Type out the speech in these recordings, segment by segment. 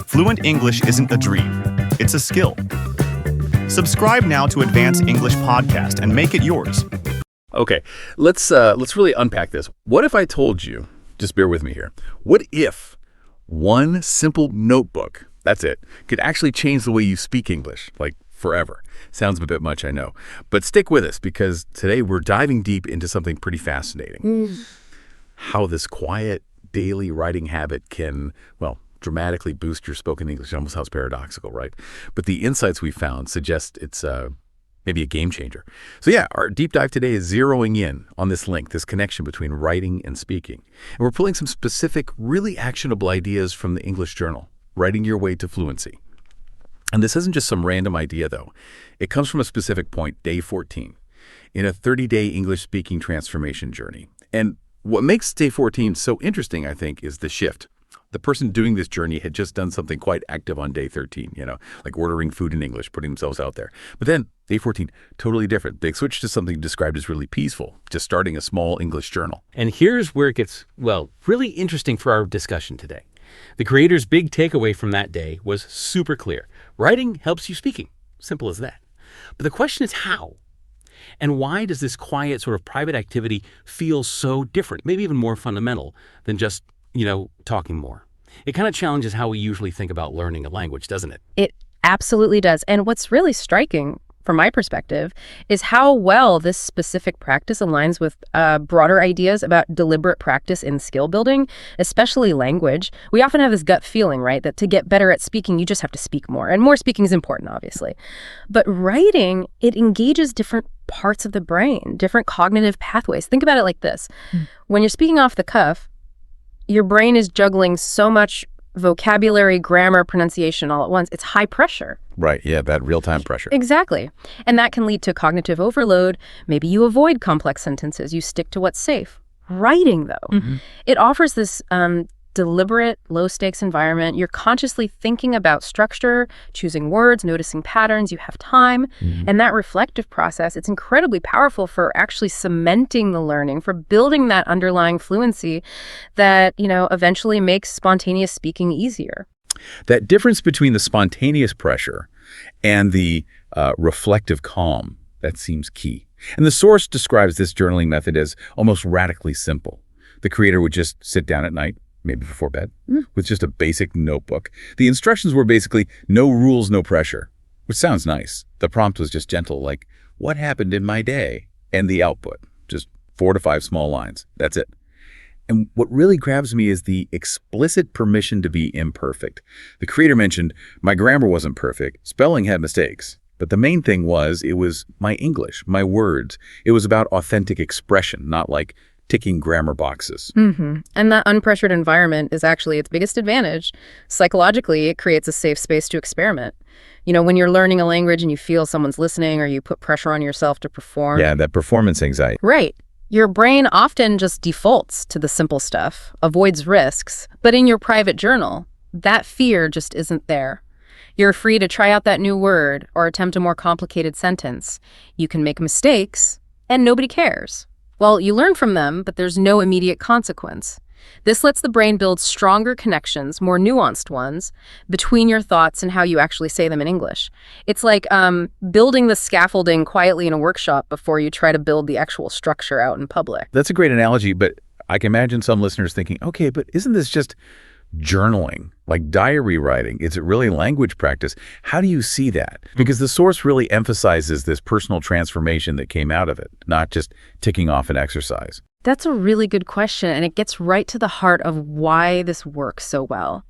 Fluent English isn't a dream, it's a skill. Subscribe now to Advanced English Podcast and make it yours. Okay, let's really unpack this. What if I told you, just bear with me here, what if one simple notebook, that's it, could actually change the way you speak English, like forever? Sounds a bit much, I know. But stick with us, because today we're diving deep into something pretty fascinating. How this quiet daily writing habit can, well, dramatically boost your spoken English. It almost sounds paradoxical, right? But the insights we found suggest it's maybe a game changer. So yeah, our deep dive today is zeroing in on this link, this connection between writing and speaking. And we're pulling some specific, really actionable ideas from the English Journal, Writing Your Way to Fluency. And this isn't just some random idea, though. It comes from a specific point, day 14, in a 30-day English speaking transformation journey. And what makes day 14 so interesting, I think, is the shift. The person doing this journey had just done something quite active on day 13, like ordering food in English, putting themselves out there. But then, day 14, totally different. They switched to something described as really peaceful, just starting a small English journal. And here's where it gets, really interesting for our discussion today. The creator's big takeaway from that day was super clear. Writing helps you speaking. Simple as that. But the question is how? And why does this quiet sort of private activity feel so different, maybe even more fundamental than just talking more? It kind of challenges how we usually think about learning a language, doesn't it? It absolutely does. And what's really striking, from my perspective, is how well this specific practice aligns with broader ideas about deliberate practice in skill building, especially language. We often have this gut feeling, right, that to get better at speaking, you just have to speak more. And more speaking is important, obviously. But writing, it engages different parts of the brain, different cognitive pathways. Think about it like this. When you're speaking off the cuff, your brain is juggling so much vocabulary, grammar, pronunciation all at once. It's high pressure. Right, yeah, that real-time pressure. Exactly. And that can lead to cognitive overload. Maybe you avoid complex sentences. You stick to what's safe. Writing, though, it offers this deliberate, low-stakes environment. You're consciously thinking about structure, choosing words, noticing patterns. You have time. And that reflective process, it's incredibly powerful for actually cementing the learning, for building that underlying fluency that, eventually makes spontaneous speaking easier. That difference between the spontaneous pressure and the reflective calm, that seems key. And the source describes this journaling method as almost radically simple. The creator would just sit down at night, maybe before bed, with just a basic notebook. The instructions were basically no rules, no pressure, which sounds nice. The prompt was just gentle, like, what happened in my day? And the output, just 4 to 5 small lines. That's it. And what really grabs me is the explicit permission to be imperfect. The creator mentioned, my grammar wasn't perfect, spelling had mistakes. But the main thing was, it was my English, my words. It was about authentic expression, not like ticking grammar boxes. And that unpressured environment is actually its biggest advantage. Psychologically, it creates a safe space to experiment. When you're learning a language and you feel someone's listening or you put pressure on yourself to perform. Yeah, that performance anxiety. Right. Your brain often just defaults to the simple stuff, avoids risks. But in your private journal, that fear just isn't there. You're free to try out that new word or attempt a more complicated sentence. You can make mistakes, and nobody cares. Well, you learn from them, but there's no immediate consequence. This lets the brain build stronger connections, more nuanced ones, between your thoughts and how you actually say them in English. It's like building the scaffolding quietly in a workshop before you try to build the actual structure out in public. That's a great analogy, but I can imagine some listeners thinking, okay, but isn't this just journaling, like diary writing? Is it really language practice? How do you see that? Because the source really emphasizes this personal transformation that came out of it, not just ticking off an exercise. That's a really good question, and it gets right to the heart of why this works so well.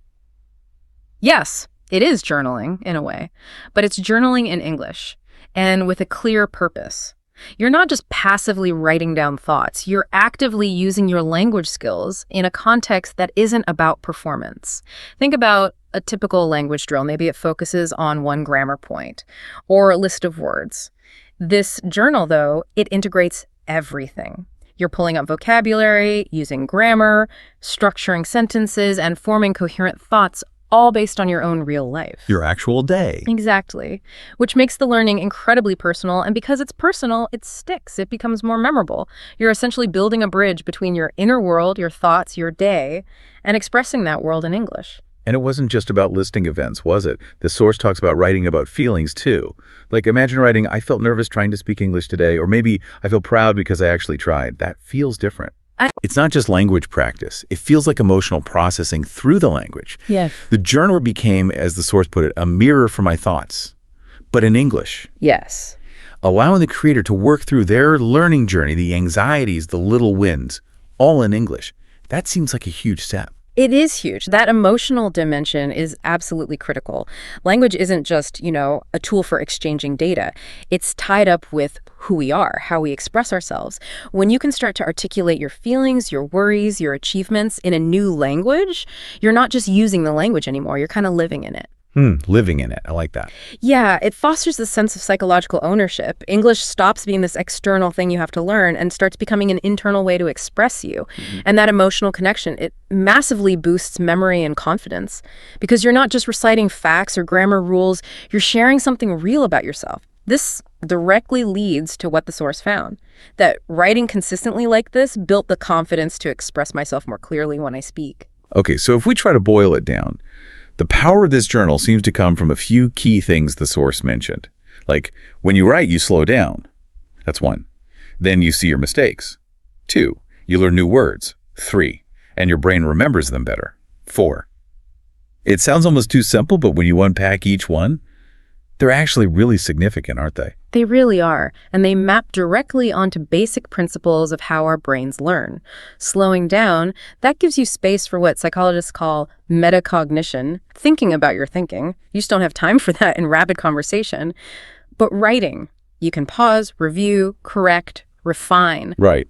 Yes, it is journaling in a way, but it's journaling in English and with a clear purpose. You're not just passively writing down thoughts. You're actively using your language skills in a context that isn't about performance. Think about a typical language drill. Maybe it focuses on one grammar point or a list of words. This journal, though, it integrates everything. You're pulling up vocabulary, using grammar, structuring sentences, and forming coherent thoughts, all based on your own real life. Your actual day. Exactly. Which makes the learning incredibly personal, and because it's personal, it sticks. It becomes more memorable. You're essentially building a bridge between your inner world, your thoughts, your day, and expressing that world in English. And it wasn't just about listing events, was it? The source talks about writing about feelings, too. Like, imagine writing, I felt nervous trying to speak English today, or maybe I feel proud because I actually tried. That feels different. It's not just language practice. It feels like emotional processing through the language. Yes. The journal became, as the source put it, a mirror for my thoughts, but in English. Yes. Allowing the creator to work through their learning journey, the anxieties, the little wins, all in English. That seems like a huge step. It is huge. That emotional dimension is absolutely critical. Language isn't just, a tool for exchanging data. It's tied up with who we are, how we express ourselves. When you can start to articulate your feelings, your worries, your achievements in a new language, you're not just using the language anymore. You're kind of living in it. Living in it. I like that. Yeah, it fosters the sense of psychological ownership. English stops being this external thing you have to learn and starts becoming an internal way to express you. And that emotional connection, it massively boosts memory and confidence because you're not just reciting facts or grammar rules, you're sharing something real about yourself. This directly leads to what the source found, that writing consistently like this built the confidence to express myself more clearly when I speak. Okay, so if we try to boil it down, the power of this journal seems to come from a few key things the source mentioned. Like, when you write, you slow down. That's 1. Then you see your mistakes. 2, you learn new words. 3, and your brain remembers them better. 4. It sounds almost too simple, but when you unpack each one, they're actually really significant, aren't they? They really are, and they map directly onto basic principles of how our brains learn. Slowing down, that gives you space for what psychologists call metacognition, thinking about your thinking. You just don't have time for that in rapid conversation. But writing, you can pause, review, correct, refine. Right.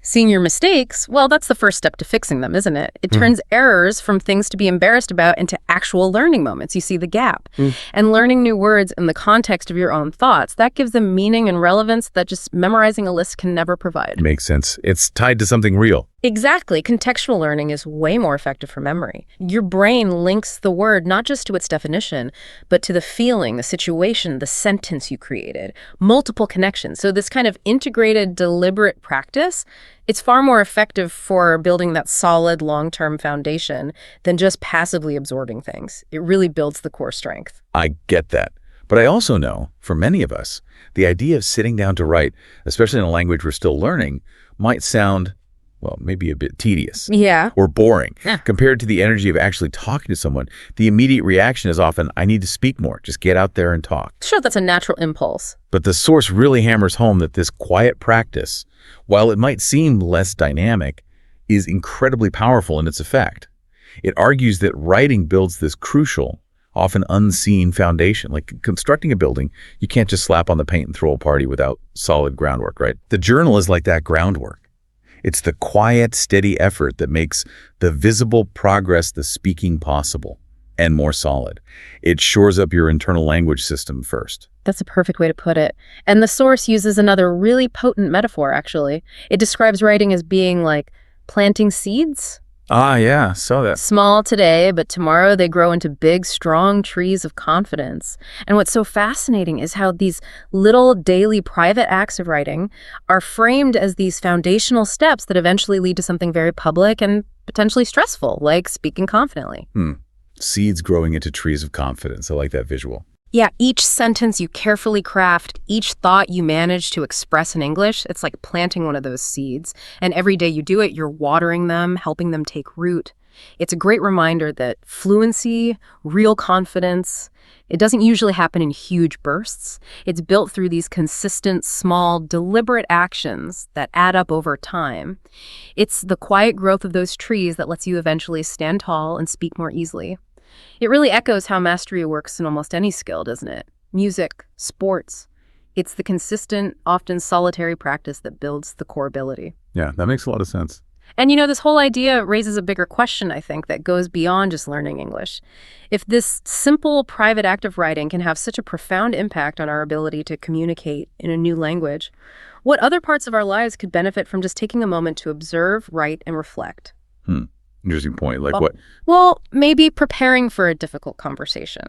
Seeing your mistakes, well, that's the first step to fixing them, isn't it? It turns errors from things to be embarrassed about into actual learning moments. You see the gap. And learning new words in the context of your own thoughts, that gives them meaning and relevance that just memorizing a list can never provide. Makes sense. It's tied to something real. Exactly. Contextual learning is way more effective for memory. Your brain links the word not just to its definition, but to the feeling, the situation, the sentence you created. Multiple connections. So this kind of integrated, deliberate practice, it's far more effective for building that solid long-term foundation than just passively absorbing things. It really builds the core strength. I get that. But I also know, for many of us, the idea of sitting down to write, especially in a language we're still learning, might sound, well, maybe a bit tedious. Yeah. Or boring. Yeah. Compared to the energy of actually talking to someone, the immediate reaction is often, I need to speak more. Just get out there and talk. Sure, that's a natural impulse. But the source really hammers home that this quiet practice, while it might seem less dynamic, is incredibly powerful in its effect. It argues that writing builds this crucial, often unseen foundation. Like constructing a building, you can't just slap on the paint and throw a party without solid groundwork, right? The journal is like that groundwork. It's the quiet, steady effort that makes the visible progress, the speaking possible and more solid. It shores up your internal language system first. That's a perfect way to put it. And the source uses another really potent metaphor, actually. It describes writing as being like planting seeds. Ah, yeah, saw that. Small today, but tomorrow they grow into big, strong trees of confidence. And what's so fascinating is how these little daily private acts of writing are framed as these foundational steps that eventually lead to something very public and potentially stressful, like speaking confidently. Seeds growing into trees of confidence. I like that visual. Yeah, each sentence you carefully craft, each thought you manage to express in English, it's like planting one of those seeds. And every day you do it, you're watering them, helping them take root. It's a great reminder that fluency, real confidence, it doesn't usually happen in huge bursts. It's built through these consistent, small, deliberate actions that add up over time. It's the quiet growth of those trees that lets you eventually stand tall and speak more easily. It really echoes how mastery works in almost any skill, doesn't it? Music, sports. It's the consistent, often solitary practice that builds the core ability. Yeah, that makes a lot of sense. And this whole idea raises a bigger question, I think, that goes beyond just learning English. If this simple private act of writing can have such a profound impact on our ability to communicate in a new language, what other parts of our lives could benefit from just taking a moment to observe, write, and reflect? Interesting point. Like what? Well, maybe preparing for a difficult conversation,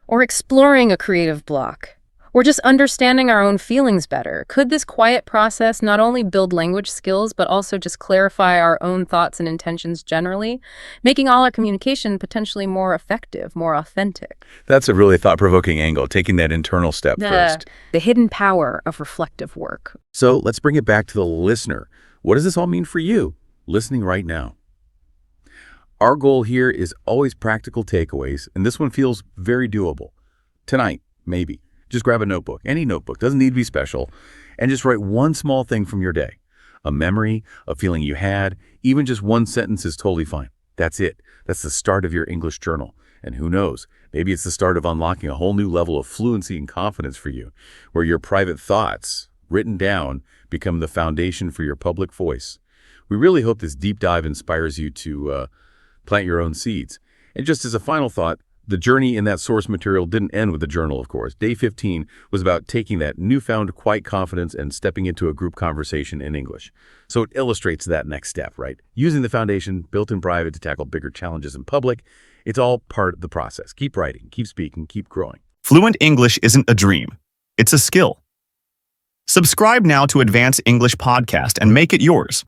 or exploring a creative block, Or just understanding our own feelings better? Could this quiet process not only build language skills, but also just clarify our own thoughts and intentions generally, making all our communication potentially more effective, more authentic? That's a really thought-provoking angle, taking that internal step first. The hidden power of reflective work. So let's bring it back to the listener. What does this all mean for you, listening right now? Our goal here is always practical takeaways, and this one feels very doable. Tonight, maybe. Just grab a notebook, any notebook, doesn't need to be special, and just write one small thing from your day. A memory, a feeling you had, even just one sentence is totally fine. That's it. That's the start of your English journal. And who knows, maybe it's the start of unlocking a whole new level of fluency and confidence for you, where your private thoughts, written down, become the foundation for your public voice. We really hope this deep dive inspires you to plant your own seeds. And just as a final thought, the journey in that source material didn't end with the journal, of course. Day 15 was about taking that newfound quiet confidence and stepping into a group conversation in English. So it illustrates that next step, right? Using the foundation built in private to tackle bigger challenges in public. It's all part of the process. Keep writing, keep speaking, keep growing. Fluent English isn't a dream. It's a skill. Subscribe now to Advance English Podcast and make it yours.